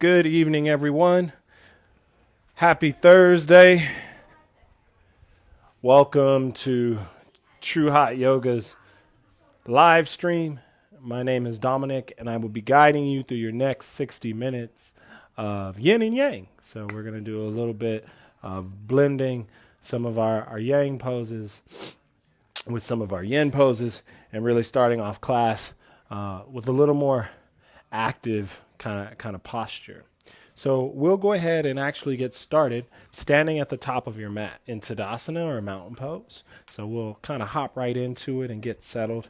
Good evening, everyone. Happy Thursday. Welcome to True Hot Yoga's live stream. My name is Dominic, and I will be guiding you through your next 60 minutes of yin and yang. So we're going to do a little bit of blending some of our yang poses with some of our yin poses, and really starting off class with a little more active kind of posture. So we'll go ahead and actually get started standing at the top of your mat in Tadasana or mountain pose. So we'll kind of hop right into it and get settled.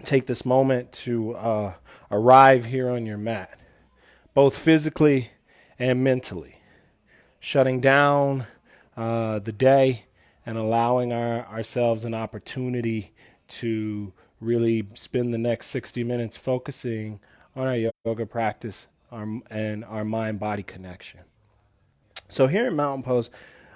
Take this moment to arrive here on your mat, both physically and mentally, shutting down the day and allowing ourselves an opportunity to really spend the next 60 minutes focusing on our yoga practice and our mind-body connection. So here in mountain pose,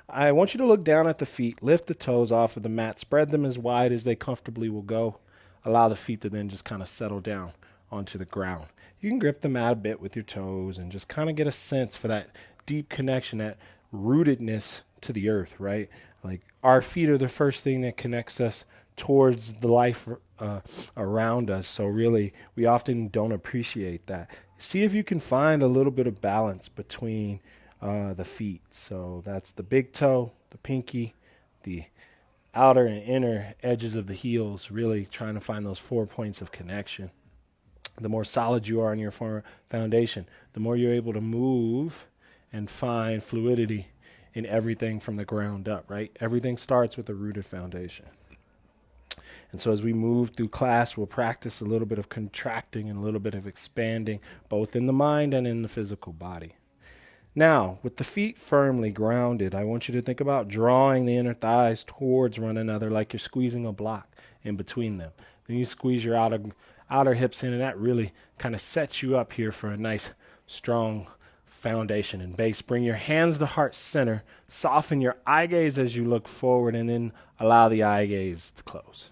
I want you to look down at the feet, lift the toes off of the mat, spread them as wide as they comfortably will go. Allow the feet to then just kind of settle down onto the ground. You can grip the mat a bit with your toes and just kind of get a sense for that deep connection, that rootedness to the earth, right? Like our feet are the first thing that connects us towards the life around us. So really, we often don't appreciate that. See if you can find a little bit of balance between the feet. So that's the big toe, the pinky, the outer and inner edges of the heels, really trying to find those 4 points of connection. The more solid you are in your foundation, the more you're able to move and find fluidity in everything from the ground up, right? Everything starts with a rooted foundation. And so as we move through class, we'll practice a little bit of contracting and a little bit of expanding, both in the mind and in the physical body. Now, with the feet firmly grounded, I want you to think about drawing the inner thighs towards one another like you're squeezing a block in between them. Then you squeeze your outer hips in, and that really kind of sets you up here for a nice, strong foundation and base. Bring your hands to heart center, soften your eye gaze as you look forward, and then allow the eye gaze to close.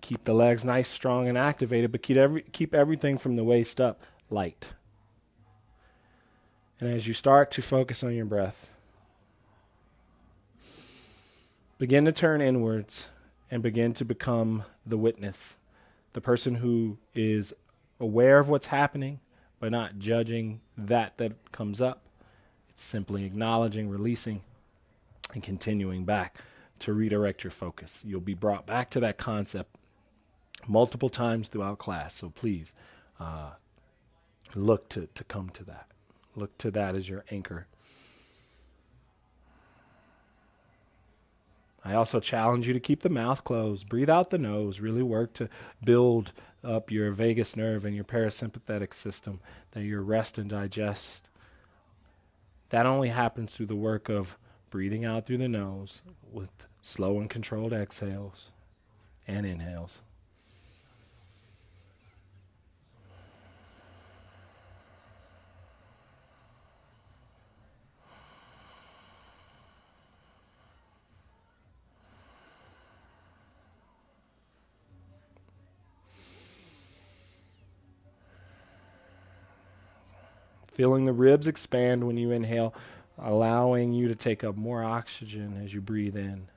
Keep the legs nice, strong, and activated, but keep everything from the waist up light. And as you start to focus on your breath, begin to turn inwards and begin to become the witness, the person who is aware of what's happening, but not judging that comes up. It's simply acknowledging, releasing, and continuing back to redirect your focus. You'll be brought back to that concept multiple times throughout class. So please look to come to that. Look to that as your anchor. I also challenge you to keep the mouth closed. Breathe out the nose. Really work to build up your vagus nerve and your parasympathetic system, that your rest and digest. That only happens through the work of breathing out through the nose with slow and controlled exhales and inhales. Feeling the ribs expand when you inhale, allowing you to take up more oxygen as you breathe in,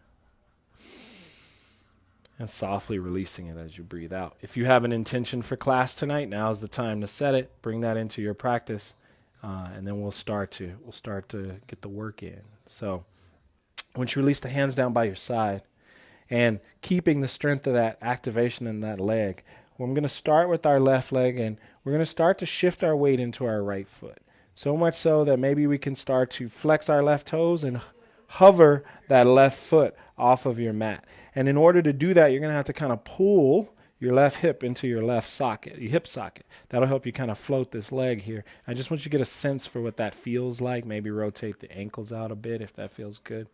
and softly releasing it as you breathe out. If you have an intention for class tonight, now's the time to set it. Bring that into your practice, and then we'll start to get the work in. So once you release the hands down by your side, and keeping the strength of that activation in that leg, we're going to start with our left leg, and we're going to start to shift our weight into our right foot. So much so that maybe we can start to flex our left toes and hover that left foot off of your mat. And in order to do that, you're going to have to kind of pull your left hip into your left socket, your hip socket. That'll help you kind of float this leg here. I just want you to get a sense for what that feels like. Maybe rotate the ankles out a bit if that feels good.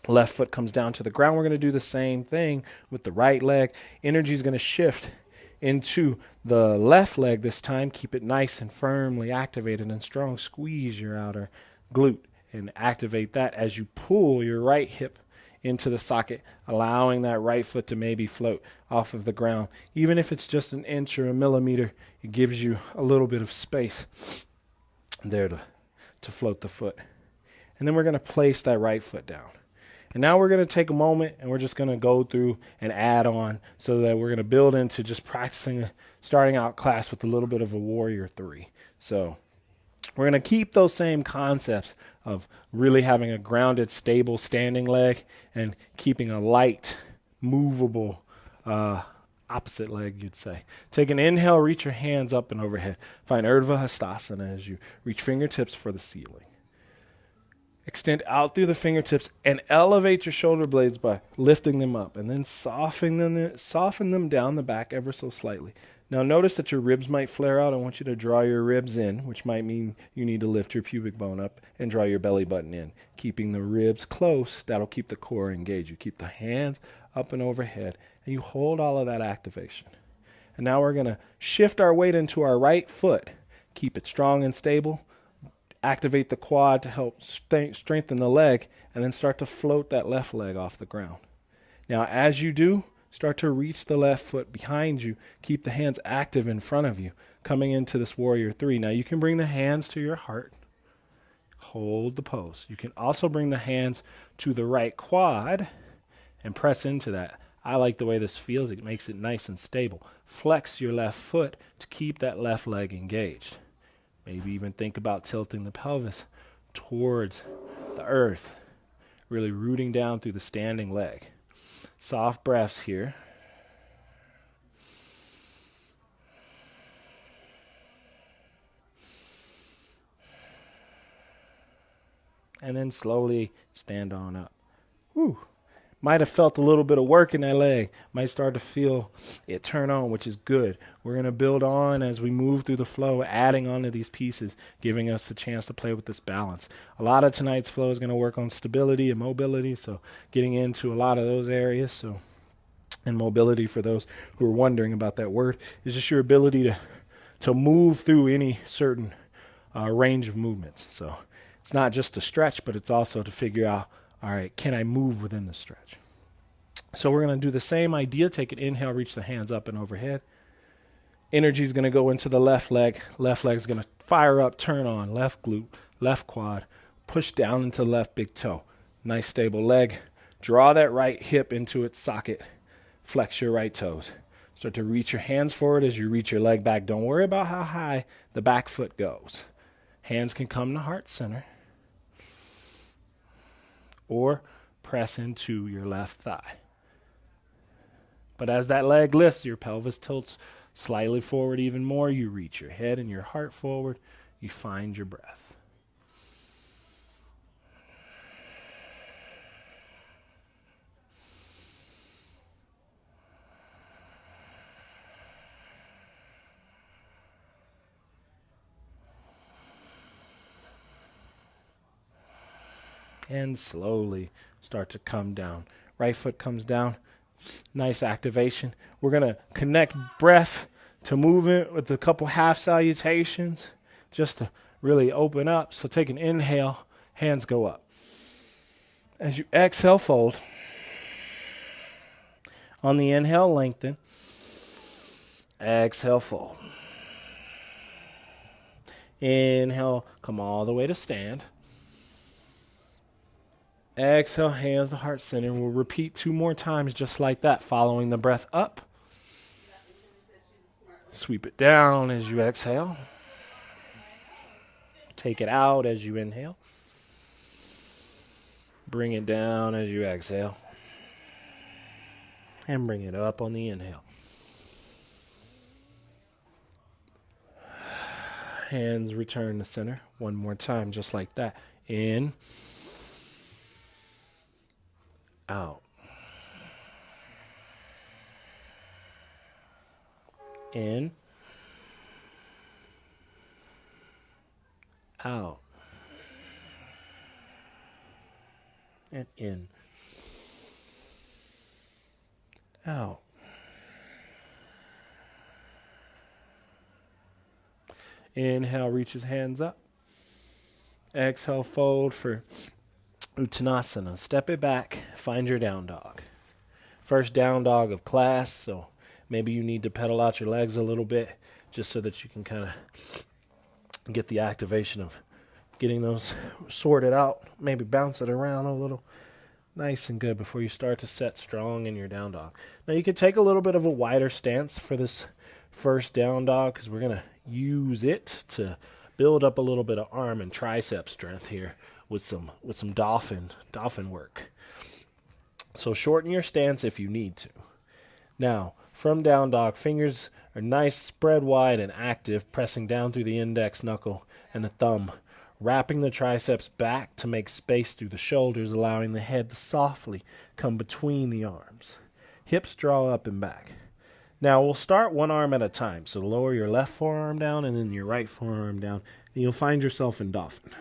Left foot comes down to the ground. We're going to do the same thing with the right leg. Energy is going to shift into the left leg this time. Keep it nice and firmly activated and strong. Squeeze your outer glute and activate that as you pull your right hip into the socket, allowing that right foot to maybe float off of the ground. Even if it's just an inch or a millimeter, it gives you a little bit of space there to float the foot. And then we're going to place that right foot down. And now we're going to take a moment and we're just going to go through and add on so that we're going to build into just practicing, starting out class with a little bit of a warrior three. So we're going to keep those same concepts of really having a grounded, stable standing leg and keeping a light, movable opposite leg, you'd say. Take an inhale, reach your hands up and overhead. Find Urdhva Hastasana as you reach fingertips for the ceiling. Extend out through the fingertips and elevate your shoulder blades by lifting them up and then soften them down the back ever so slightly. Now notice that your ribs might flare out. I want you to draw your ribs in, which might mean you need to lift your pubic bone up and draw your belly button in. Keeping the ribs close, that'll keep the core engaged. You keep the hands up and overhead and you hold all of that activation. And now we're going to shift our weight into our right foot. Keep it strong and stable. Activate the quad to help strengthen the leg, and then start to float that left leg off the ground. Now, as you do, start to reach the left foot behind you. Keep the hands active in front of you, coming into this warrior three. Now, you can bring the hands to your heart. Hold the pose. You can also bring the hands to the right quad and press into that. I like the way this feels. It makes it nice and stable. Flex your left foot to keep that left leg engaged. Maybe even think about tilting the pelvis towards the earth, really rooting down through the standing leg. Soft breaths here. And then slowly stand on up. Whew. Might have felt a little bit of work in that leg. Might start to feel it turn on, which is good. We're going to build on as we move through the flow, adding on to these pieces, giving us a chance to play with this balance. A lot of tonight's flow is going to work on stability and mobility, so getting into a lot of those areas. And mobility, for those who are wondering about that word, is just your ability to move through any certain range of movements. So it's not just to stretch, but it's also to figure out, all right, can I move within the stretch? So we're going to do the same idea. Take an inhale, reach the hands up and overhead. Energy is going to go into the left leg. Left leg is going to fire up, turn on, left glute, left quad, push down into left big toe. Nice stable leg. Draw that right hip into its socket. Flex your right toes. Start to reach your hands forward as you reach your leg back. Don't worry about how high the back foot goes. Hands can come to heart center, or press into your left thigh. But as that leg lifts, your pelvis tilts slightly forward even more. You reach your head and your heart forward. You find your breath. And slowly start to come down. Right foot comes down. Nice activation. We're going to connect breath to movement with a couple half salutations just to really open up. So take an inhale, hands go up. As you exhale, fold. On the inhale, lengthen. Exhale, fold. Inhale, come all the way to stand. Exhale, hands to heart center. We'll repeat 2 more times just like that, following the breath up. Sweep it down as you exhale. Take it out as you inhale. Bring it down as you exhale. And bring it up on the inhale. Hands return to center. 1 more time, just like that. In. Out. In. Out. And in. Out. Inhale, reaches hands up. Exhale, fold for Uttanasana. Step it back, find your down dog. First down dog of class, so maybe you need to pedal out your legs a little bit just so that you can kind of get the activation of getting those sorted out. Maybe bounce it around a little. Nice and good before you start to set strong in your down dog. Now you can take a little bit of a wider stance for this first down dog because we're going to use it to build up a little bit of arm and tricep strength here with some dolphin work. So shorten your stance if you need to. Now, from down dog, fingers are nice, spread wide and active, pressing down through the index knuckle and the thumb, wrapping the triceps back to make space through the shoulders, allowing the head to softly come between the arms. Hips draw up and back. Now, we'll start one arm at a time. So lower your left forearm down and then your right forearm down, and you'll find yourself in dolphin.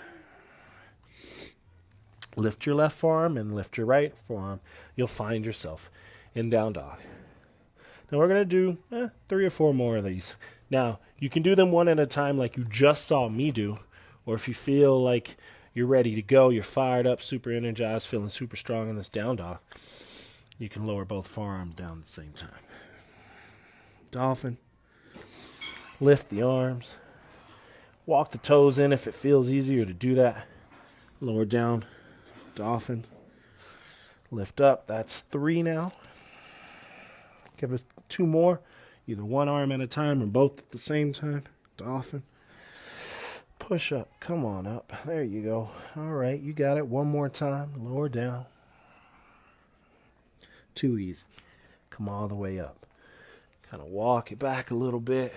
Lift your left forearm and lift your right forearm. You'll find yourself in down dog. Now, we're going to do 3 or 4 more of these. Now, you can do them one at a time like you just saw me do, or if you feel like you're ready to go, you're fired up, super energized, feeling super strong in this down dog, you can lower both forearms down at the same time. Dolphin. Lift the arms. Walk the toes in if it feels easier to do that. Lower down. Dolphin. Lift up. That's 3 now. Give us 2 more. Either one arm at a time or both at the same time. Dolphin. Push up. Come on up. There you go. All right, you got it. One more time. Lower down. Too easy. Come all the way up. Kind of walk it back a little bit.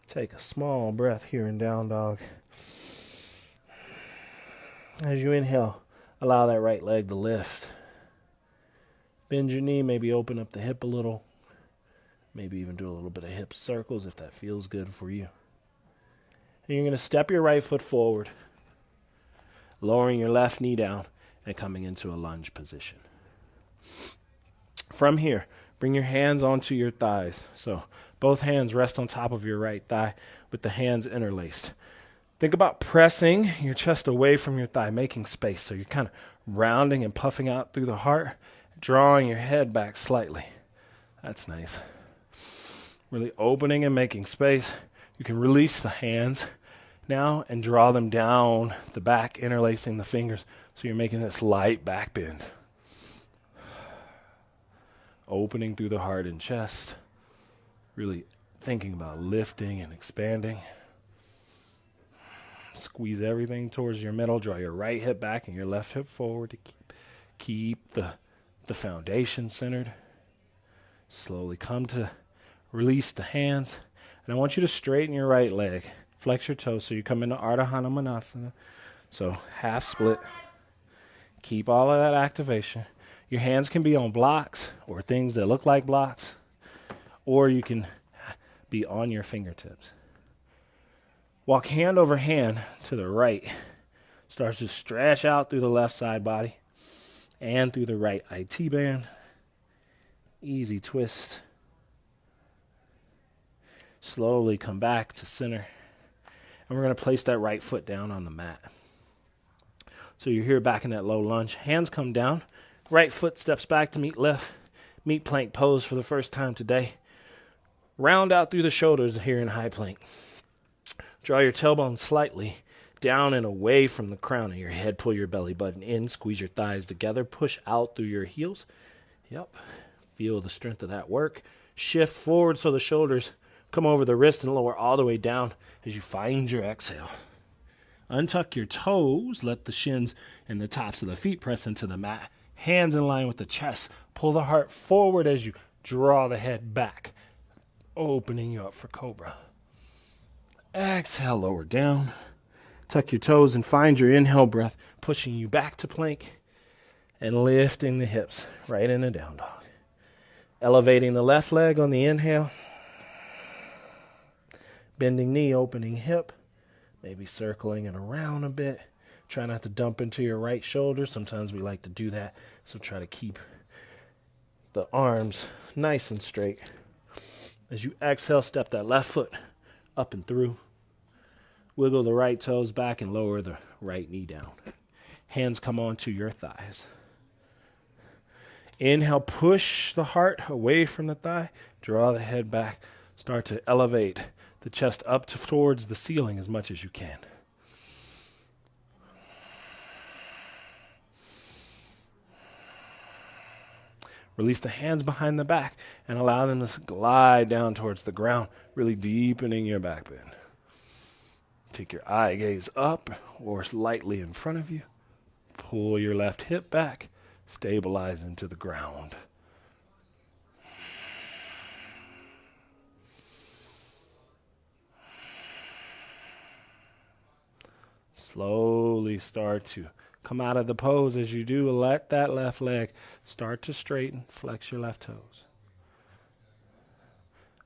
Take a small breath here in down dog. As you inhale, allow that right leg to lift. Bend your knee, maybe open up the hip a little. Maybe even do a little bit of hip circles if that feels good for you. And you're going to step your right foot forward, lowering your left knee down and coming into a lunge position. From here, bring your hands onto your thighs. So both hands rest on top of your right thigh with the hands interlaced. Think about pressing your chest away from your thigh, making space. So you're kind of rounding and puffing out through the heart, drawing your head back slightly. That's nice. Really opening and making space. You can release the hands now and draw them down the back, interlacing the fingers. So you're making this light back bend. Opening through the heart and chest. Really thinking about lifting and expanding. Squeeze everything towards your middle. Draw your right hip back and your left hip forward to keep the foundation centered. Slowly come to release the hands. And I want you to straighten your right leg. Flex your toes so you come into Ardha Hanumanasana. So half split. Keep all of that activation. Your hands can be on blocks or things that look like blocks, or you can be on your fingertips. Walk hand over hand to the right. Starts to stretch out through the left side body and through the right IT band. Easy twist. Slowly come back to center. And we're going to place that right foot down on the mat. So you're here back in that low lunge. Hands come down. Right foot steps back to meet left. Meet plank pose for the first time today. Round out through the shoulders here in high plank. Draw your tailbone slightly down and away from the crown of your head. Pull your belly button in. Squeeze your thighs together. Push out through your heels. Yep. Feel the strength of that work. Shift forward so the shoulders come over the wrist and lower all the way down as you find your exhale. Untuck your toes. Let the shins and the tops of the feet press into the mat. Hands in line with the chest. Pull the heart forward as you draw the head back, opening you up for cobra. Exhale, lower down. Tuck your toes and find your inhale breath, pushing you back to plank and lifting the hips right into down dog. Elevating the left leg on the inhale. Bending knee, opening hip. Maybe circling it around a bit. Try not to dump into your right shoulder. Sometimes we like to do that. So try to keep the arms nice and straight. As you exhale, step that left foot up and through. Wiggle the right toes back and lower the right knee down. Hands come onto your thighs. Inhale, push the heart away from the thigh. Draw the head back. Start to elevate the chest up towards the ceiling as much as you can. Release the hands behind the back and allow them to glide down towards the ground, really deepening your back bend. Take your eye gaze up or lightly in front of you. Pull your left hip back, stabilize into the ground. Slowly start to come out of the pose. As you do, let that left leg start to straighten. Flex your left toes.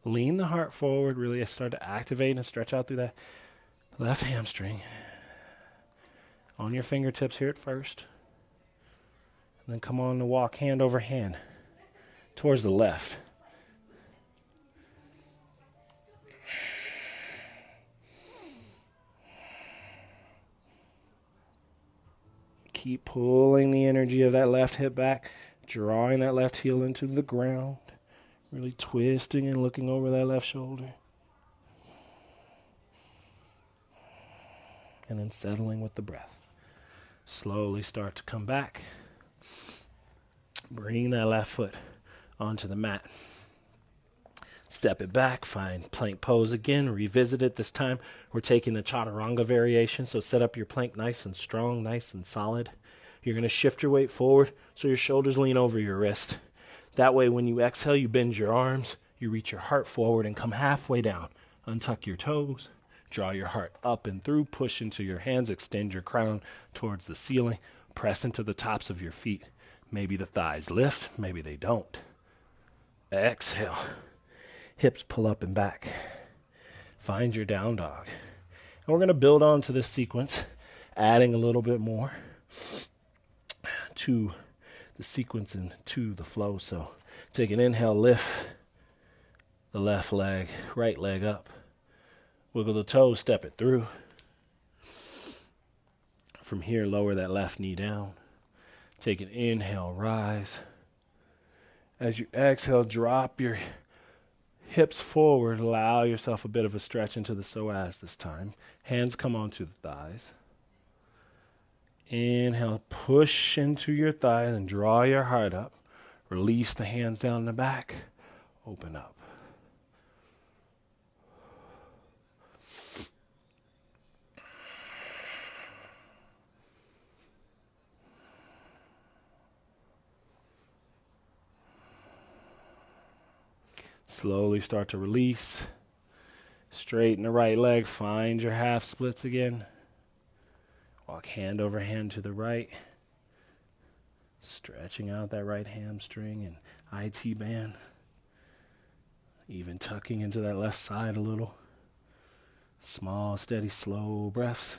Lean the heart forward. Really start to activate and stretch out through that left hamstring. On your fingertips here at first. And then come on to walk hand over hand towards the left. Keep pulling the energy of that left hip back, drawing that left heel into the ground, really twisting and looking over that left shoulder. And then settling with the breath. Slowly start to come back. Bring that left foot onto the mat. Step it back, find plank pose again, revisit it. This time we're taking the chaturanga variation, so set up your plank nice and strong, nice and solid. You're going to shift your weight forward so your shoulders lean over your wrist. That way when you exhale, you bend your arms, you reach your heart forward and come halfway down. Untuck your toes, draw your heart up and through, push into your hands, extend your crown towards the ceiling, press into the tops of your feet. Maybe the thighs lift, maybe they don't. Exhale. Hips pull up and back. Find your down dog. And we're going to build on to this sequence, adding a little bit more to the sequence and to the flow. So take an inhale, lift the left leg, right leg up. Wiggle the toes, step it through. From here, lower that left knee down. Take an inhale, rise. As you exhale, drop your hips forward, allow yourself a bit of a stretch into the psoas this time. Hands come onto the thighs. Inhale, push into your thighs and draw your heart up. Release the hands down the back. Open up. Slowly start to release. Straighten the right leg. Find your half splits again. Walk hand over hand to the right. Stretching out that right hamstring and IT band. Even tucking into that left side a little. Small, steady, slow breaths.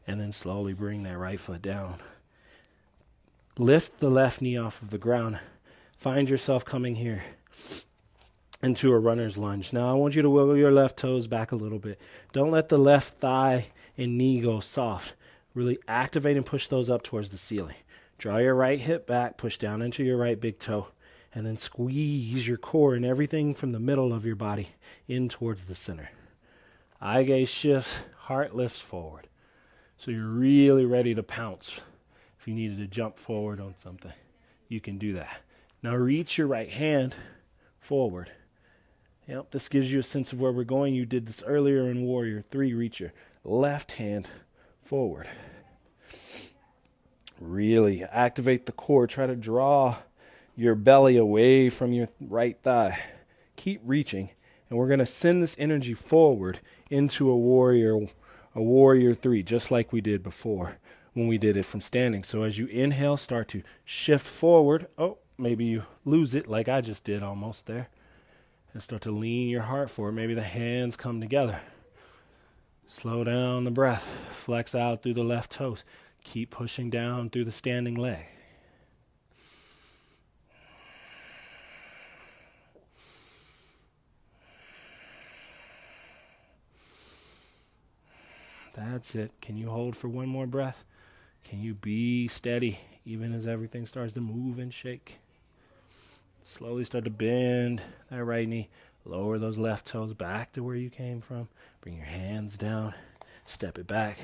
And then slowly bring that right foot down. Lift the left knee off of the ground. Find yourself coming here into a runner's lunge. Now I want you to wiggle your left toes back a little bit. Don't let the left thigh and knee go soft. Really activate and push those up towards the ceiling. Draw your right hip back, push down into your right big toe, and then squeeze your core and everything from the middle of your body in towards the center. Eye gaze shifts, heart lifts forward. So you're really ready to pounce. If you needed to jump forward on something, you can do that. Now reach your right hand forward. Yep, this gives you a sense of where we're going. You did this earlier in Warrior 3. Reach your left hand forward. Really activate the core. Try to draw your belly away from your right thigh. Keep reaching, and we're going to send this energy forward into a Warrior 3, just like we did before when we did it from standing. So as you inhale, start to shift forward. Oh, maybe you lose it like I just did almost there. And start to lean your heart forward. Maybe the hands come together. Slow down the breath. Flex out through the left toes. Keep pushing down through the standing leg. That's it. Can you hold for one more breath? Can you be steady even as everything starts to move and shake? Slowly start to bend that right knee. Lower those left toes back to where you came from. Bring your hands down. Step it back.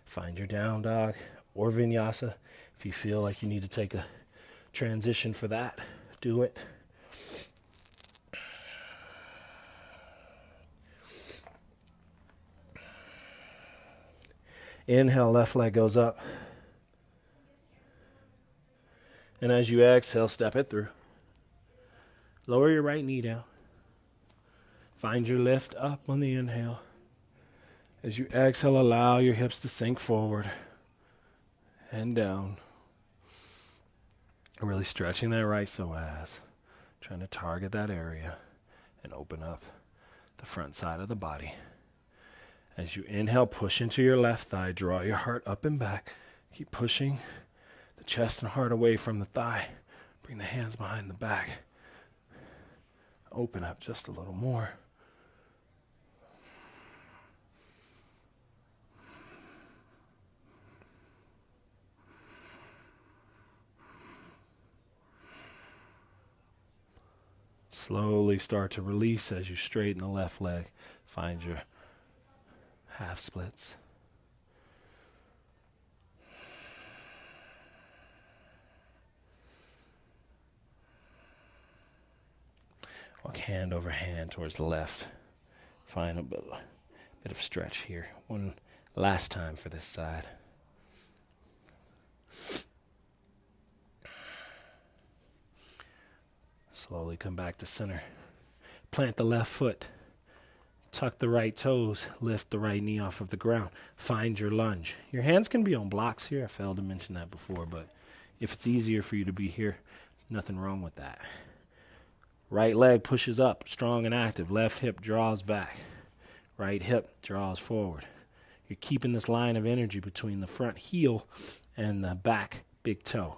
Find your down dog or vinyasa. If you feel like you need to take a transition for that, do it. Inhale, left leg goes up. And as you exhale, step it through. Lower your right knee down. Find your lift up on the inhale. As you exhale, allow your hips to sink forward and down. Really stretching that right psoas. Trying to target that area and open up the front side of the body. As you inhale, push into your left thigh. Draw your heart up and back. Keep pushing the chest and heart away from the thigh. Bring the hands behind the back. Open up just a little more. Slowly start to release as you straighten the left leg. Find your half splits. Walk hand over hand towards the left. Find a bit of stretch here. One last time for this side. Slowly come back to center. Plant the left foot. Tuck the right toes. Lift the right knee off of the ground. Find your lunge. Your hands can be on blocks here. I failed to mention that before, but if it's easier for you to be here, nothing wrong with that. Right leg pushes up, strong and active. Left hip draws back. Right hip draws forward. You're keeping this line of energy between the front heel and the back big toe.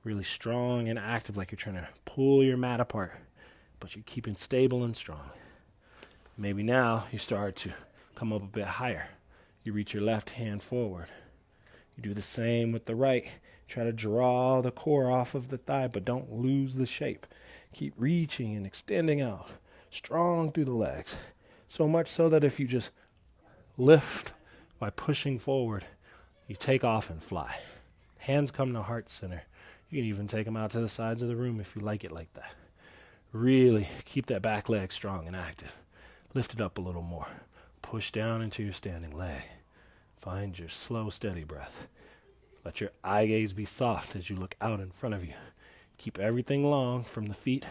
Really strong and active, like you're trying to pull your mat apart, but you're keeping stable and strong. Maybe now you start to come up a bit higher. You reach your left hand forward. You do the same with the right. Try to draw the core off of the thigh, but don't lose the shape. Keep reaching and extending out, strong through the legs. So much so that if you just lift by pushing forward, you take off and fly. Hands come to heart center. You can even take them out to the sides of the room if you like it like that. Really keep that back leg strong and active. Lift it up a little more. Push down into your standing leg. Find your slow, steady breath. Let your eye gaze be soft as you look out in front of you. Keep everything long from the feet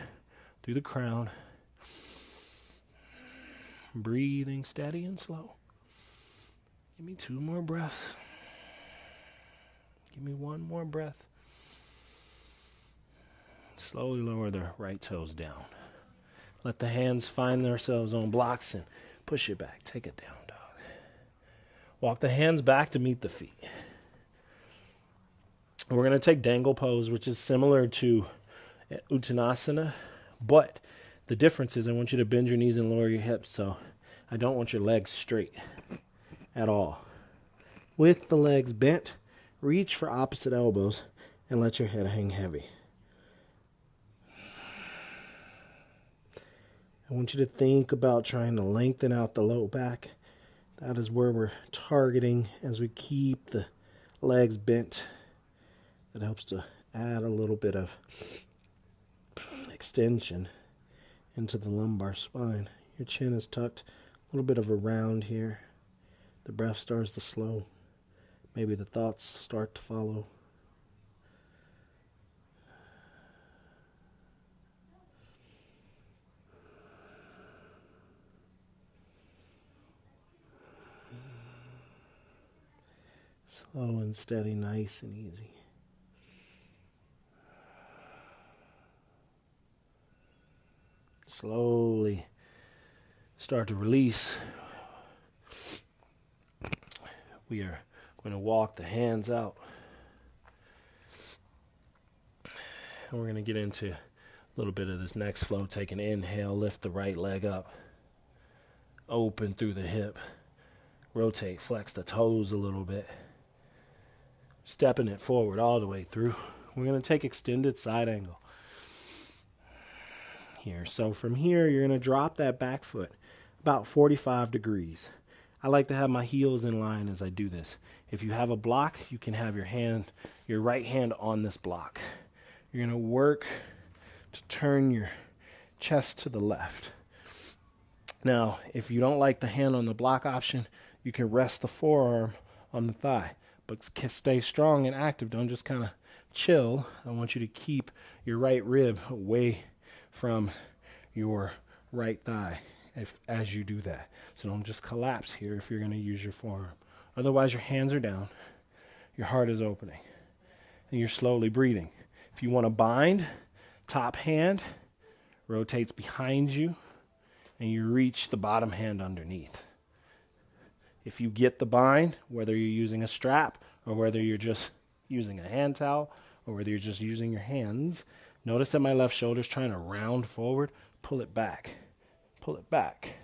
through the crown. Breathing steady and slow. Give me 2 more breaths. Give me 1 more breath. Slowly lower the right toes down. Let the hands find themselves on blocks and push it back. Take it down, dog. Walk the hands back to meet the feet. We're going to take dangle pose, which is similar to Uttanasana, but the difference is I want you to bend your knees and lower your hips, so I don't want your legs straight at all. With the legs bent, reach for opposite elbows and let your head hang heavy. I want you to think about trying to lengthen out the low back. That is where we're targeting as we keep the legs bent. That helps to add a little bit of extension into the lumbar spine. Your chin is tucked, a little bit of a round here. The breath starts to slow. Maybe the thoughts start to follow. Slow and steady, nice and easy. Slowly start to release. We are going to walk the hands out. And we're going to get into a little bit of this next flow. Take an inhale, lift the right leg up. Open through the hip. Rotate, flex the toes a little bit. Stepping it forward all the way through. We're going to take extended side angle here. So from here, you're going to drop that back foot about 45 degrees. I like to have my heels in line as I do this. If you have a block, you can have your right hand on this block. You're going to work to turn your chest to the left. Now, if you don't like the hand on the block option, you can rest the forearm on the thigh, but stay strong and active. Don't just kind of chill. I want you to keep your right rib away from your right thigh as you do that. So don't just collapse here if you're going to use your forearm. Otherwise, your hands are down, your heart is opening, and you're slowly breathing. If you want to bind, top hand rotates behind you, and you reach the bottom hand underneath. If you get the bind, whether you're using a strap or whether you're just using a hand towel or whether you're just using your hands, notice that my left shoulder is trying to round forward. Pull it back. Pull it back.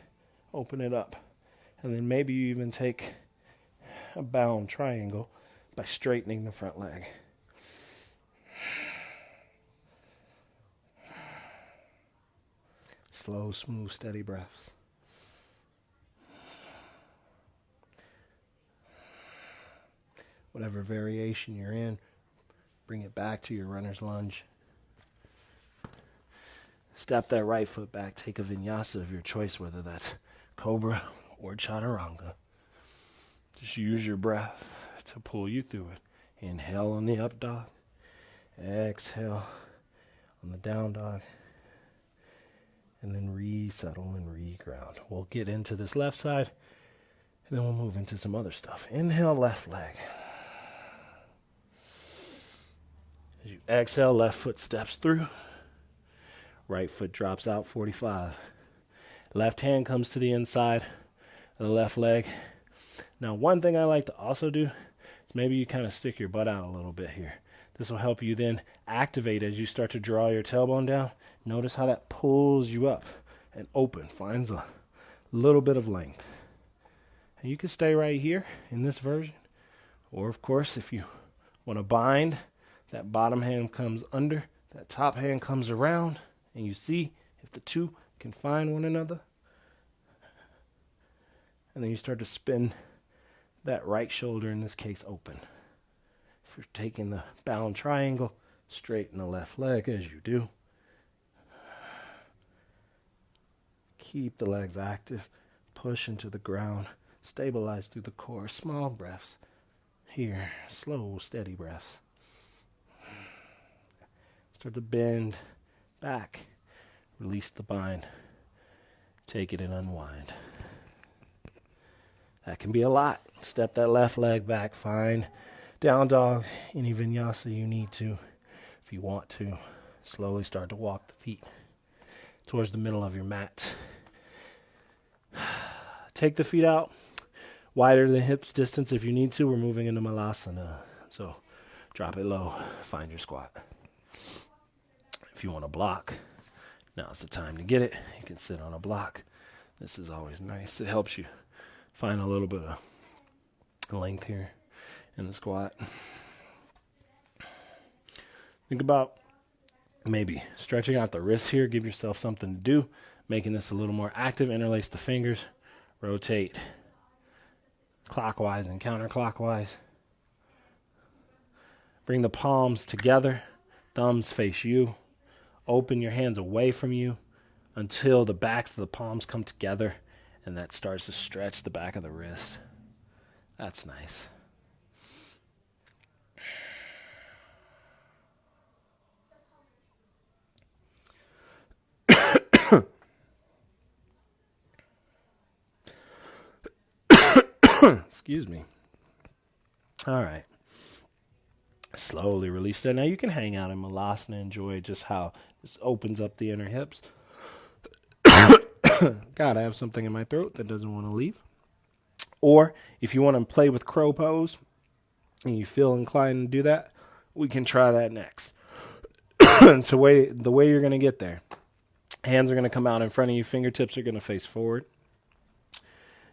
Open it up. And then maybe you even take a bound triangle by straightening the front leg. Slow, smooth, steady breaths. Whatever variation you're in, bring it back to your runner's lunge. Step that right foot back. Take a vinyasa of your choice, whether that's cobra or chaturanga. Just use your breath to pull you through it. Inhale on the up dog. Exhale on the down dog. And then resettle and reground. We'll get into this left side, and then we'll move into some other stuff. Inhale, left leg. As you exhale, left foot steps through. Right foot drops out 45. Left hand comes to the inside of the left leg. Now, one thing I like to also do is maybe you kind of stick your butt out a little bit here. This will help you then activate as you start to draw your tailbone down. Notice how that pulls you up and open, finds a little bit of length. And you can stay right here in this version. Or, of course, if you want to bind, that bottom hand comes under, that top hand comes around, and you see if the two can find one another. And then you start to spin that right shoulder, in this case, open. If you're taking the bound triangle, straighten the left leg as you do. Keep the legs active. Push into the ground. Stabilize through the core. Small breaths. Here, slow, steady breaths. Start to bend back. Release the bind. Take it and unwind. That can be a lot. Step that left leg back. Find down dog, any vinyasa you need to. If you want to, slowly start to walk the feet towards the middle of your mat. Take the feet out wider than hips distance if you need to. We're moving into malasana. So drop it low. Find your squat. If you want to block, now's the time to get it. You can sit on a block. This is always nice. It helps you find a little bit of length here in the squat. Think about maybe stretching out the wrists here. Give yourself something to do. Making this a little more active. Interlace the fingers. Rotate clockwise and counterclockwise. Bring the palms together. Thumbs face you. Open your hands away from you until the backs of the palms come together, and that starts to stretch the back of the wrist. That's nice. Excuse me. All right. Slowly release that. Now you can hang out in malasana. Enjoy just how this opens up the inner hips. God, I have something in my throat that doesn't want to leave. Or if you want to play with crow pose and you feel inclined to do that, we can try that next. The way you're going to get there. Hands are going to come out in front of you. Fingertips are going to face forward.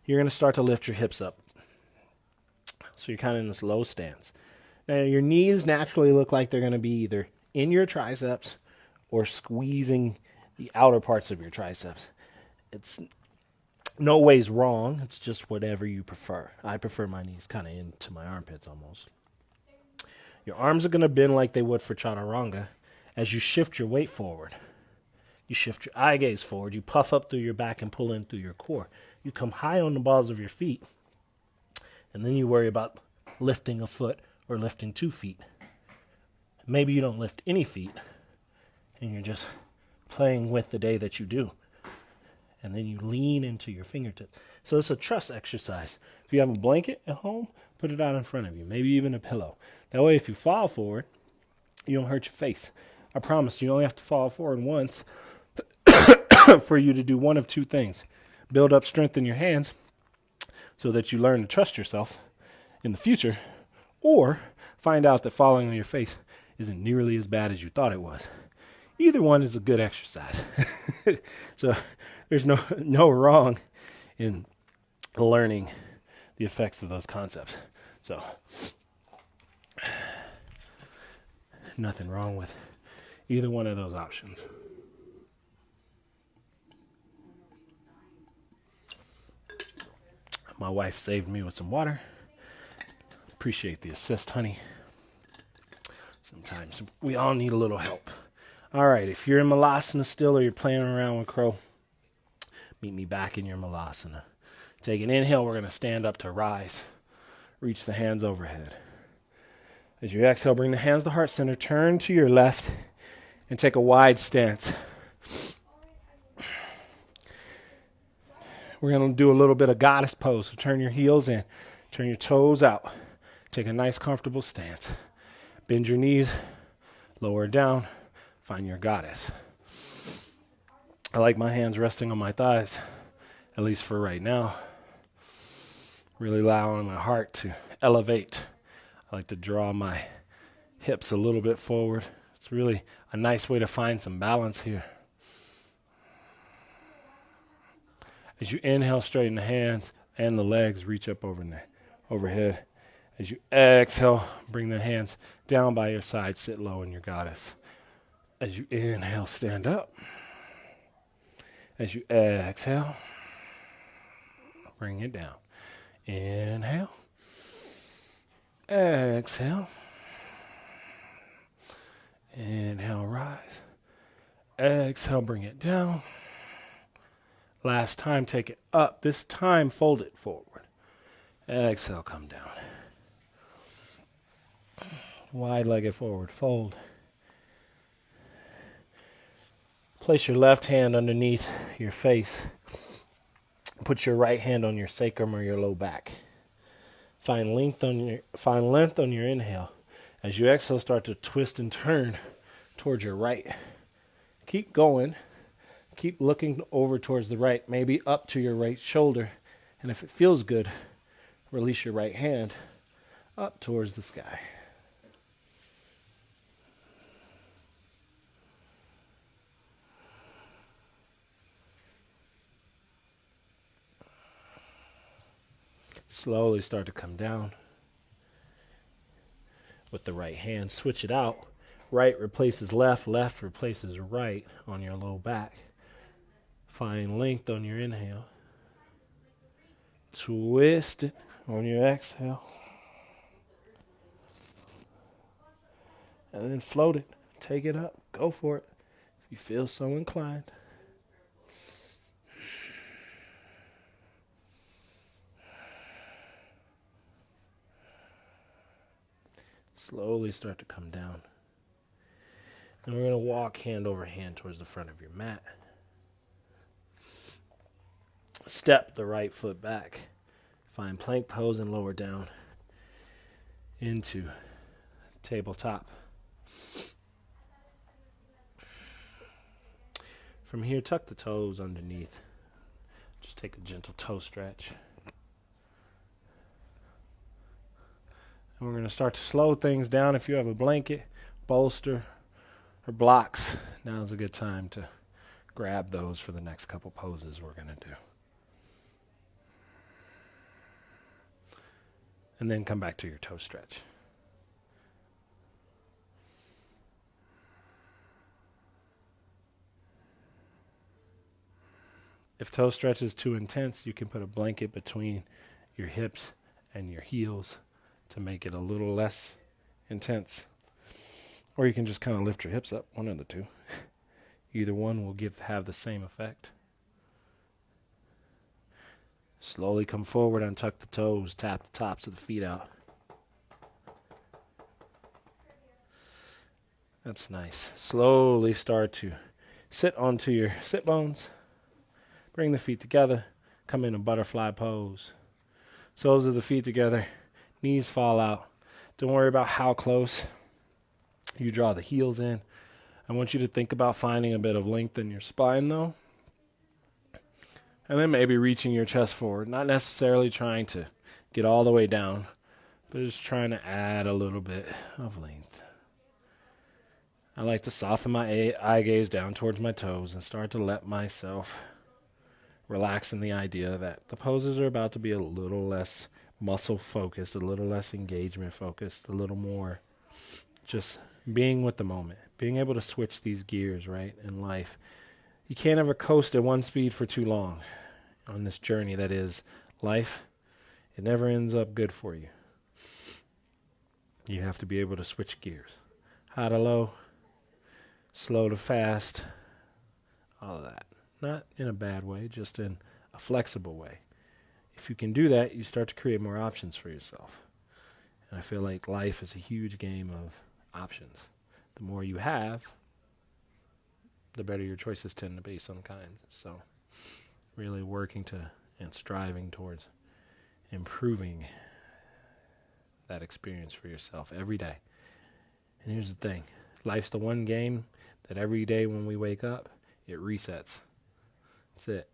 You're going to start to lift your hips up So you're kind of in this low stance. Now your knees naturally look like they're going to be either in your triceps or squeezing the outer parts of your triceps. It's no ways wrong. It's just whatever you prefer. I prefer my knees kind of into my armpits almost. Your arms are going to bend like they would for chaturanga as you shift your weight forward. You shift your eye gaze forward. You puff up through your back and pull in through your core. You come high on the balls of your feet, and then you worry about lifting a foot or lifting 2 feet. Maybe you don't lift any feet, and you're just playing with the day that you do. And then you lean into your fingertips. So it's a trust exercise. If you have a blanket at home, put it out in front of you, maybe even a pillow. That way, if you fall forward, you don't hurt your face. I promise you only have to fall forward once for you to do one of 2 things. Build up strength in your hands so that you learn to trust yourself in the future, or find out that falling on your face isn't nearly as bad as you thought it was. Either one is a good exercise. So there's no wrong in learning the effects of those concepts. So nothing wrong with either one of those options. My wife saved me with some water. Appreciate the assist, honey. Sometimes we all need a little help. All right, if you're in Malasana still or you're playing around with crow, meet me back in your Malasana. Take an inhale, we're going to stand up to rise. Reach the hands overhead. As you exhale, bring the hands to heart center, turn to your left, and take a wide stance. We're going to do a little bit of goddess pose. So turn your heels in, turn your toes out. Take a nice, comfortable stance. Bend your knees, lower down, find your goddess. I like my hands resting on my thighs, at least for right now. Really allowing my heart to elevate. I like to draw my hips a little bit forward. It's really a nice way to find some balance here. As you inhale, straighten the hands and the legs, reach up overhead. As you exhale, bring the hands down by your side, sit low in your goddess. As you inhale, stand up. As you exhale, bring it down. Inhale. Exhale. Inhale, rise. Exhale, bring it down. Last time, take it up. This time, fold it forward. Exhale, come down. Wide-legged forward, fold. Place your left hand underneath your face. Put your right hand on your sacrum or your low back. Find length on your inhale. As you exhale, start to twist and turn towards your right. Keep going. Keep looking over towards the right, maybe up to your right shoulder. And if it feels good, release your right hand up towards the sky. Slowly start to come down with the right hand. Switch it out. Right replaces left, left replaces right on your low back. Find length on your inhale. Twist it on your exhale. And then float it. Take it up. Go for it if you feel so inclined. Slowly start to come down. And we're going to walk hand over hand towards the front of your mat. Step the right foot back. Find plank pose and lower down into tabletop. From here, tuck the toes underneath. Just take a gentle toe stretch. And we're going to start to slow things down. If you have a blanket, bolster, or blocks, now's a good time to grab those for the next couple poses we're going to do. and then come back to your toe stretch. If toe stretch is too intense, you can put a blanket between your hips and your heels to make it a little less intense. Or you can just kind of lift your hips up, one of the two. Either one will have the same effect. Slowly come forward, untuck the toes, tap the tops of the feet out. That's nice. Slowly start to sit onto your sit bones. Bring the feet together. Come in a butterfly pose. Soles of the feet together. Knees fall out. Don't worry about how close you draw the heels in. I want you to think about finding a bit of length in your spine, though. And then maybe reaching your chest forward. Not necessarily trying to get all the way down, but just trying to add a little bit of length. I like to soften my eye gaze down towards my toes and start to let myself relax in the idea that the poses are about to be a little less muscle focused, a little less engagement focused, a little more just being with the moment, being able to switch these gears, right, in life. You can't ever coast at one speed for too long on this journey that is life. It never ends up good for you. You have to be able to switch gears. High to low, slow to fast, all of that. Not in a bad way, just in a flexible way. If you can do that, you start to create more options for yourself. And I feel like life is a huge game of options. The more you have, the better your choices tend to be sometimes. So really working to and striving towards improving that experience for yourself every day. And here's the thing. Life's the one game that every day when we wake up, it resets. That's it.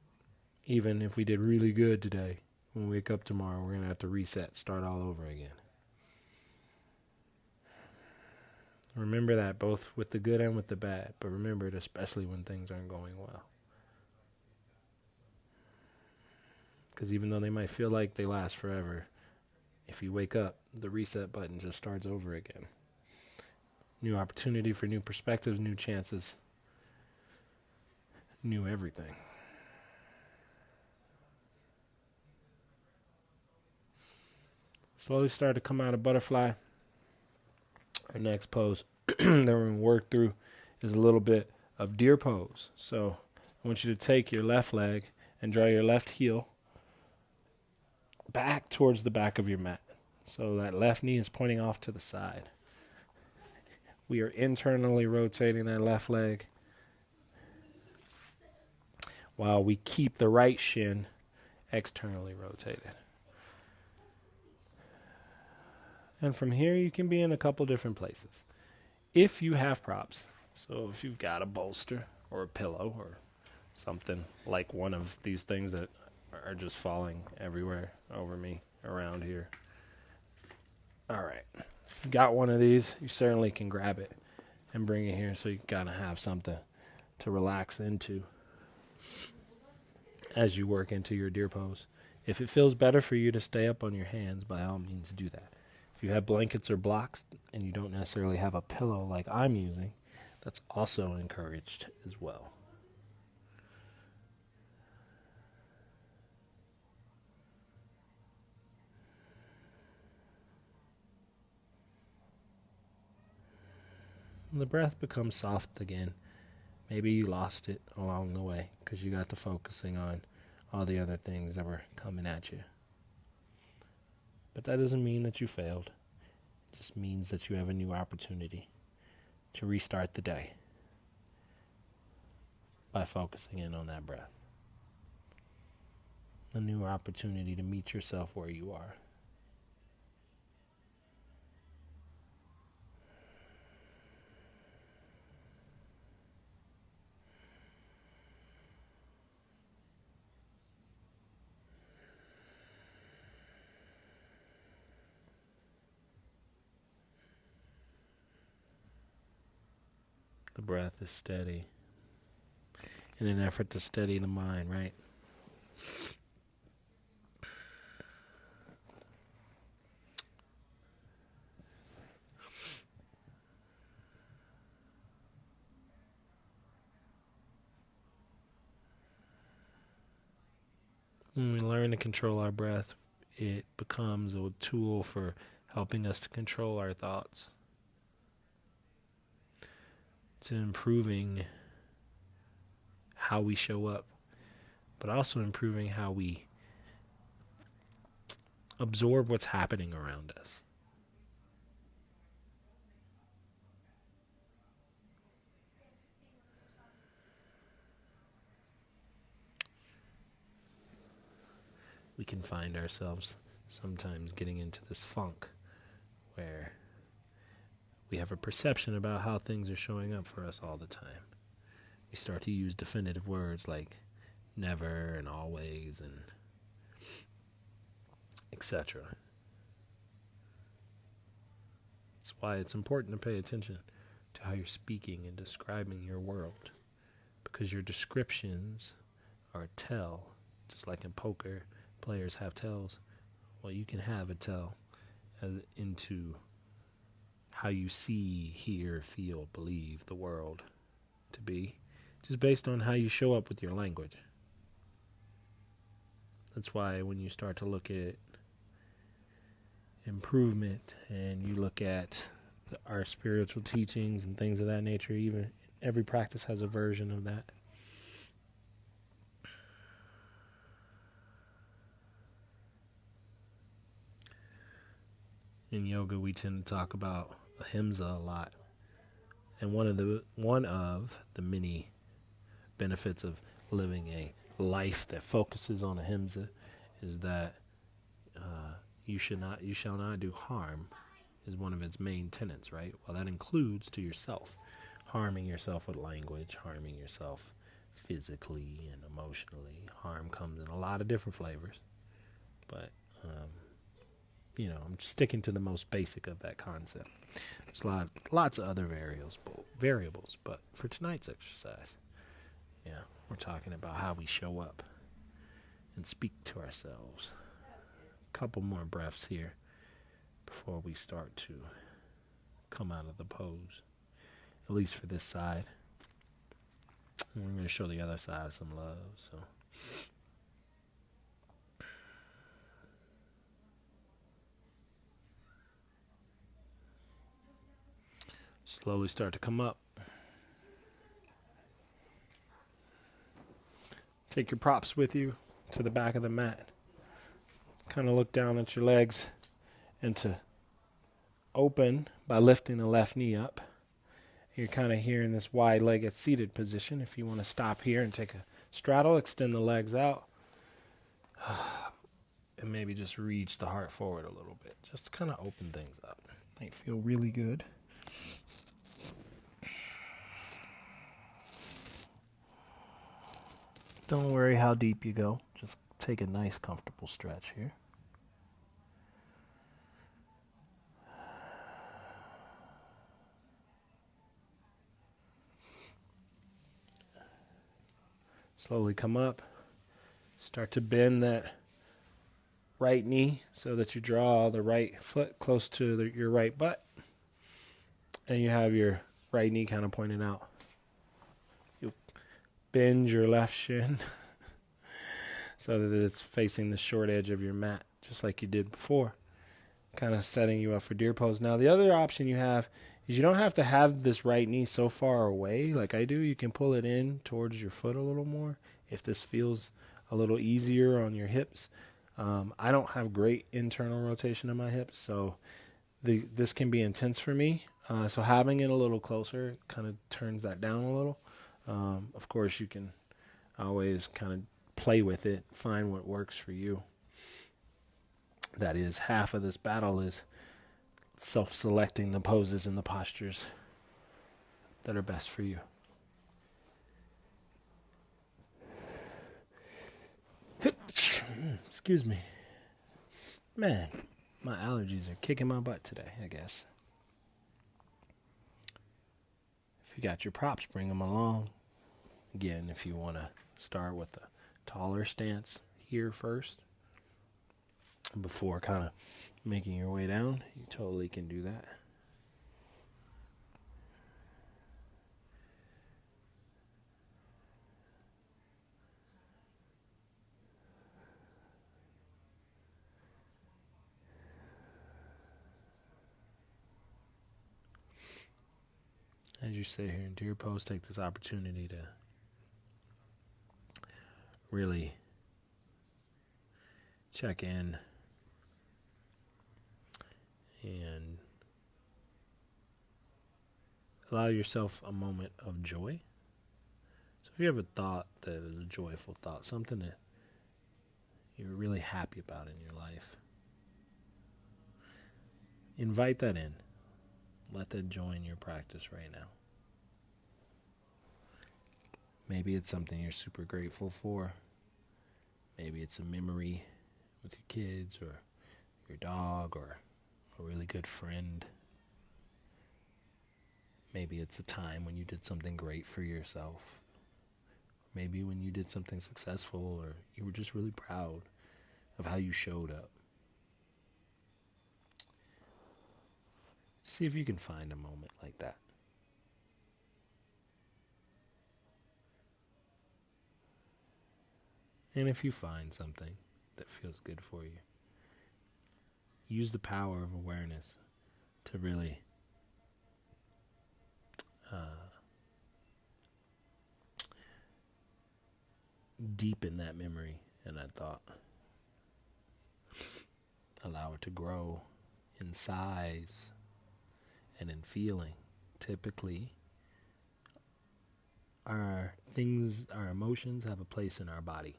Even if we did really good today, when we wake up tomorrow, we're going to have to reset, start all over again. Remember that, both with the good and with the bad. But remember it especially when things aren't going well. Because even though they might feel like they last forever, if you wake up, the reset button just starts over again. New opportunity for new perspectives, new chances, new everything. Slowly start to come out of butterfly. Our next pose that we're going to work through is a little bit of deer pose. So I want you to take your left leg and draw your left heel back towards the back of your mat. So that left knee is pointing off to the side. We are internally rotating that left leg while we keep the right shin externally rotated. And from here, you can be in a couple different places. If you have props, so if you've got a bolster or a pillow or something like one of these things that are just falling everywhere over me around here. All right. If you've got one of these, you certainly can grab it and bring it here so you kind of have something to relax into as you work into your deer pose. If it feels better for you to stay up on your hands, by all means do that. If you have blankets or blocks and you don't necessarily have a pillow like I'm using, that's also encouraged as well. The breath becomes soft again. Maybe you lost it along the way because you got to focusing on all the other things that were coming at you. But that doesn't mean that you failed. It just means that you have a new opportunity to restart the day by focusing in on that breath. A new opportunity to meet yourself where you are. The breath is steady in an effort to steady the mind, right? When we learn to control our breath, it becomes a tool for helping us to control our thoughts. It's improving how we show up, but also improving how we absorb what's happening around us. We can find ourselves sometimes getting into this funk where we have a perception about how things are showing up for us all the time. We start to use definitive words like never and always and etc. That's why it's important to pay attention to how you're speaking and describing your world, because your descriptions are a tell. Just like in poker, players have tells. Well, you can have a tell into how you see, hear, feel, believe the world to be, just based on how you show up with your language. That's why when you start to look at improvement and you look at our spiritual teachings and things of that nature, even every practice has a version of that. In yoga, we tend to talk about ahimsa a lot, and one of the many benefits of living a life that focuses on ahimsa is that you shall not do harm is one of its main tenets, right? Well, that includes to yourself, harming yourself with language, harming yourself physically and emotionally. Harm comes in a lot of different flavors, but I'm sticking to the most basic of that concept. There's lots of other variables, but for tonight's exercise, we're talking about how we show up and speak to ourselves. A couple more breaths here before we start to come out of the pose, at least for this side. And we're going to show the other side some love. So slowly start to come up. Take your props with you to the back of the mat. Kind of look down at your legs and to open by lifting the left knee up. You're kind of here in this wide-legged seated position. If you want to stop here and take a straddle, extend the legs out, and maybe just reach the heart forward a little bit. Just kind of open things up. Might feel really good. Don't worry how deep you go. Just take a nice, comfortable stretch here. Slowly come up. Start to bend that right knee so that you draw the right foot close to your right butt. And you have your right knee kind of pointed out. You bend your left shin so that it's facing the short edge of your mat, just like you did before, kind of setting you up for deer pose. Now, the other option you have is you don't have to have this right knee so far away like I do. You can pull it in towards your foot a little more if this feels a little easier on your hips. I don't have great internal rotation in my hips, so this can be intense for me. So having it a little closer kind of turns that down a little. Of course, you can always kind of play with it, find what works for you. That is, half of this battle is self-selecting the poses and the postures that are best for you. Excuse me. Man, my allergies are kicking my butt today, I guess. If you got your props, bring them along. Again, if you want to start with the taller stance here first, before kind of making your way down, you totally can do that. As you sit here in deer pose, take this opportunity to really check in and allow yourself a moment of joy. So if you have a thought that is a joyful thought, something that you're really happy about in your life, invite that in. Let that join your practice right now. Maybe it's something you're super grateful for. Maybe it's a memory with your kids or your dog or a really good friend. Maybe it's a time when you did something great for yourself. Maybe when you did something successful or you were just really proud of how you showed up. See if you can find a moment like that. And if you find something that feels good for you, use the power of awareness to really deepen that memory and that thought. Allow it to grow in size and in feeling. Typically, our emotions have a place in our body.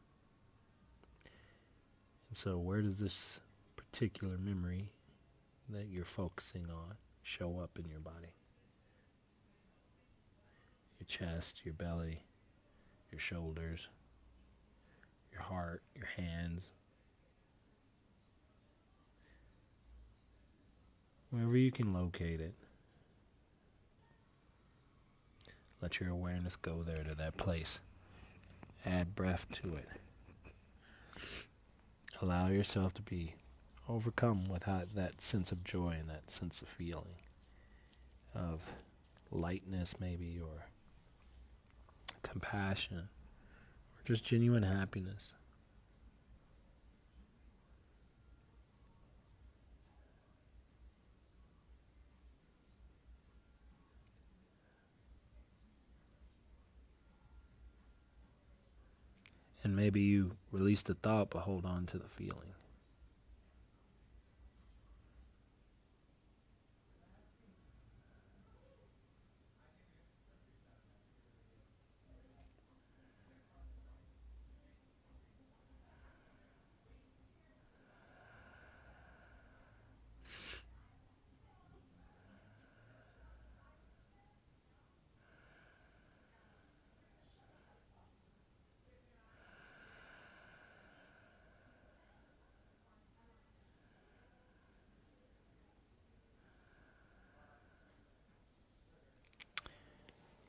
And so where does this particular memory that you're focusing on show up in your body? Your chest, your belly, your shoulders, your heart, your hands. Wherever you can locate it, let your awareness go there to that place. Add breath to it. Allow yourself to be overcome with that sense of joy and that sense of feeling of lightness maybe, or compassion, or just genuine happiness. And maybe you release the thought but hold on to the feeling.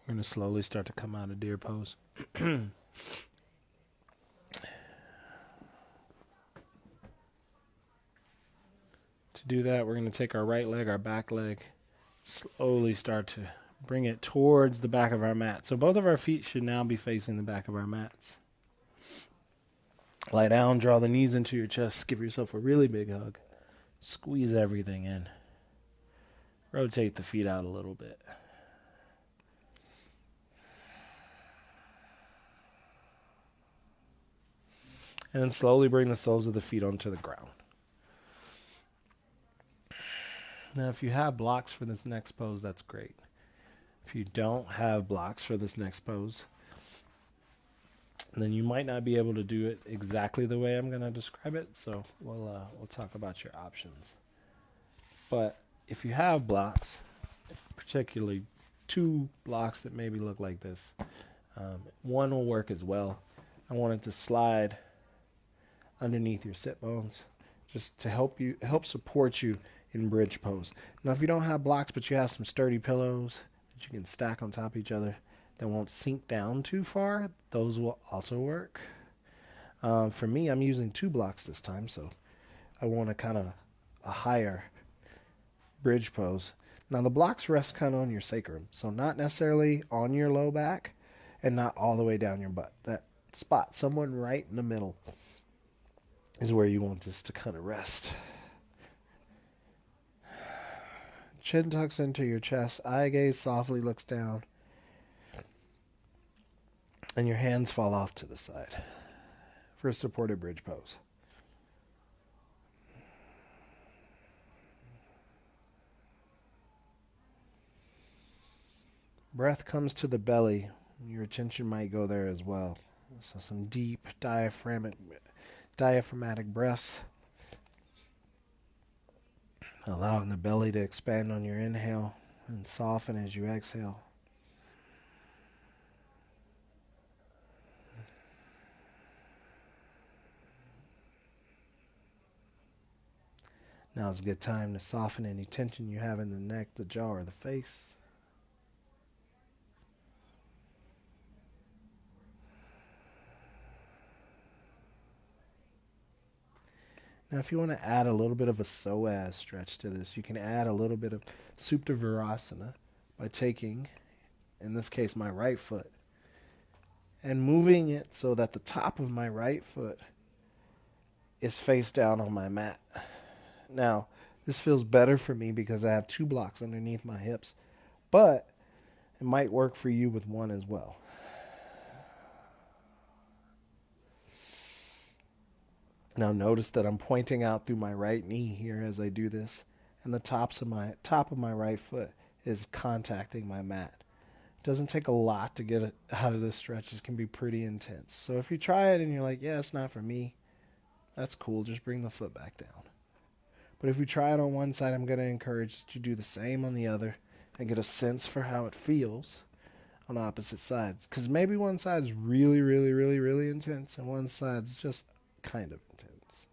We're going to slowly start to come out of deer pose. To do that, we're going to take our right leg, our back leg, slowly start to bring it towards the back of our mat. So both of our feet should now be facing the back of our mats. Lie down, draw the knees into your chest, give yourself a really big hug. Squeeze everything in. Rotate the feet out a little bit. And then slowly bring the soles of the feet onto the ground. Now, if you have blocks for this next pose, that's great. If you don't have blocks for this next pose, then you might not be able to do it exactly the way I'm going to describe it. So we'll talk about your options. But if you have blocks, particularly 2 blocks that maybe look like this, one will work as well. I want it to slide underneath your sit bones, just to help support you in bridge pose. Now, if you don't have blocks, but you have some sturdy pillows that you can stack on top of each other that won't sink down too far, those will also work. For me, I'm using 2 blocks this time, so I want a higher bridge pose. Now, the blocks rest kind of on your sacrum, so not necessarily on your low back and not all the way down your butt. That spot, someone right in the middle, is where you want this to kind of rest. Chin tucks into your chest. Eye gaze softly looks down. And your hands fall off to the side for a supported bridge pose. Breath comes to the belly. Your attention might go there as well. So some deep diaphragmatic breaths, allowing the belly to expand on your inhale and soften as you exhale. Now is a good time to soften any tension you have in the neck, the jaw, or the face. Now, if you want to add a little bit of a psoas stretch to this, you can add a little bit of Supta Virasana by taking, in this case, my right foot and moving it so that the top of my right foot is face down on my mat. Now, this feels better for me because I have two blocks underneath my hips, but it might work for you with one as well. Now notice that I'm pointing out through my right knee here as I do this, and the top of my right foot is contacting my mat. It doesn't take a lot to get it out of this stretch. It can be pretty intense. So if you try it and you're like, yeah, it's not for me, that's cool. Just bring the foot back down. But if you try it on one side, I'm going to encourage that you do the same on the other and get a sense for how it feels on opposite sides. Because maybe one side's really, really, really, really intense and one side's just kind of intense.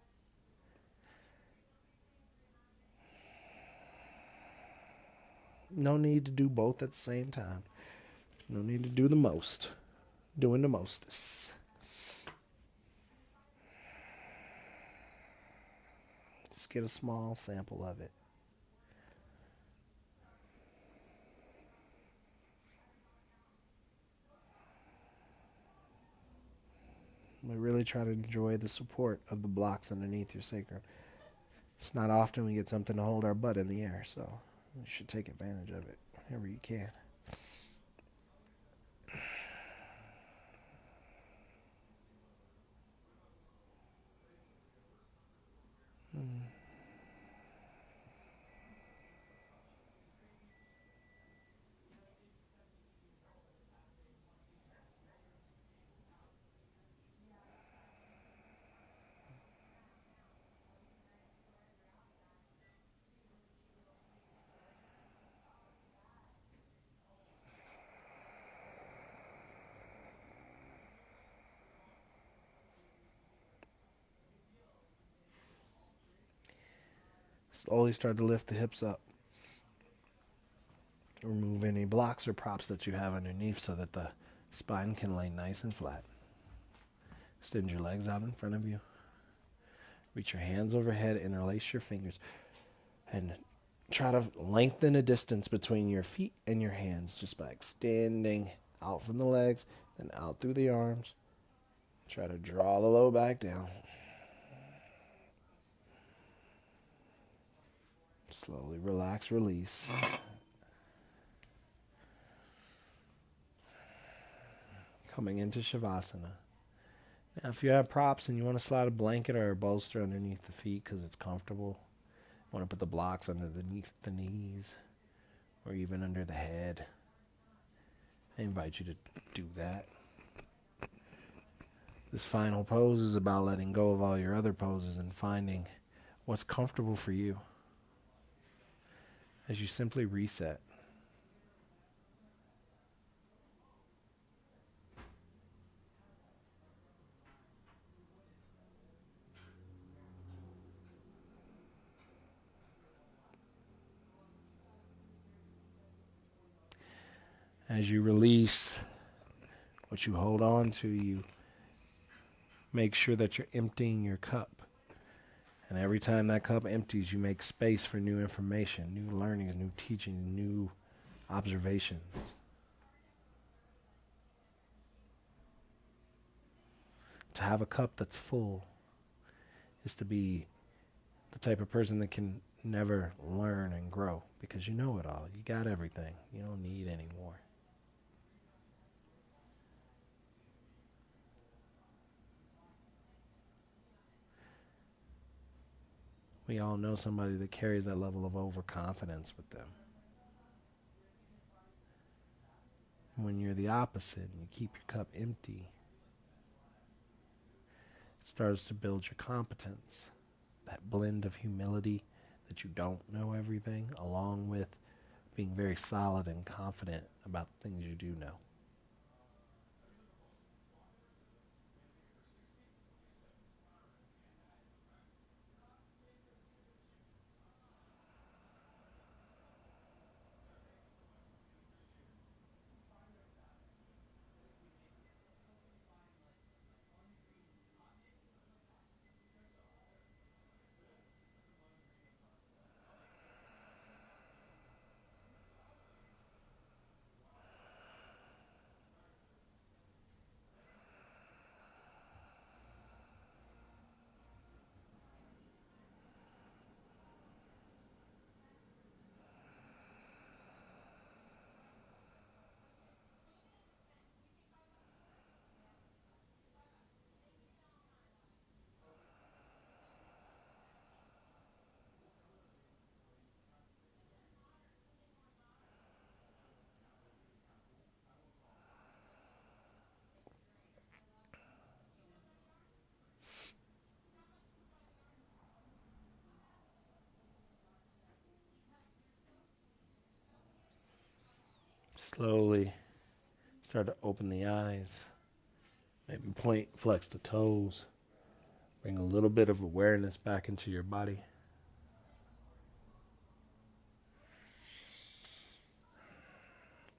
No need to do both at the same time. No need to do the most. Doing the mostest. Just get a small sample of it. We really try to enjoy the support of the blocks underneath your sacrum. It's not often we get something to hold our butt in the air, so you should take advantage of it whenever you can. Slowly start to lift the hips up. Remove any blocks or props that you have underneath so that the spine can lay nice and flat. Extend your legs out in front of you. Reach your hands overhead, interlace your fingers, and try to lengthen the distance between your feet and your hands just by extending out from the legs, then out through the arms. Try to draw the low back down. Slowly relax, release. Coming into Shavasana. Now, if you have props and you want to slide a blanket or a bolster underneath the feet because it's comfortable, you want to put the blocks underneath the knees or even under the head, I invite you to do that. This final pose is about letting go of all your other poses and finding what's comfortable for you as you simply reset. As you release what you hold on to, you make sure that you're emptying your cup. And every time that cup empties, you make space for new information, new learnings, new teaching, new observations. To have a cup that's full is to be the type of person that can never learn and grow because you know it all. You got everything. You don't need any more. We all know somebody that carries that level of overconfidence with them. When you're the opposite and you keep your cup empty, it starts to build your competence. That blend of humility that you don't know everything, along with being very solid and confident about the things you do know. Slowly start to open the eyes, maybe point, flex the toes, bring a little bit of awareness back into your body.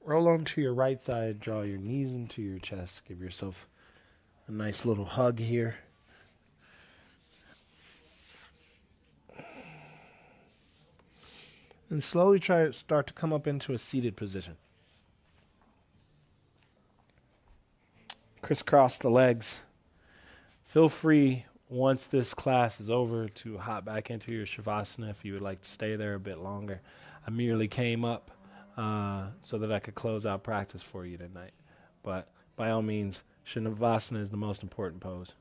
Roll onto your right side, draw your knees into your chest, give yourself a nice little hug here. And slowly try to start to come up into a seated position. Crisscross the legs. Feel free, once this class is over, to hop back into your Shavasana if you would like to stay there a bit longer. I merely came up so that I could close out practice for you tonight. But by all means, Shavasana is the most important pose.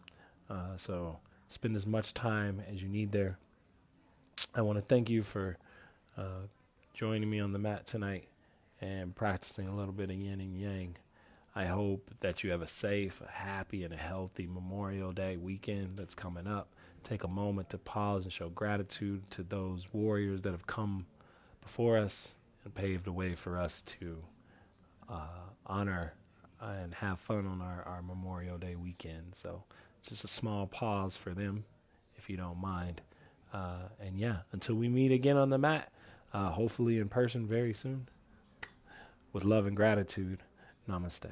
So spend as much time as you need there. I want to thank you for joining me on the mat tonight and practicing a little bit of yin and yang. I hope that you have a safe, a happy, and a healthy Memorial Day weekend that's coming up. Take a moment to pause and show gratitude to those warriors that have come before us and paved the way for us to honor and have fun on our Memorial Day weekend. So just a small pause for them, if you don't mind. And yeah, until we meet again on the mat, hopefully in person very soon. With love and gratitude, namaste.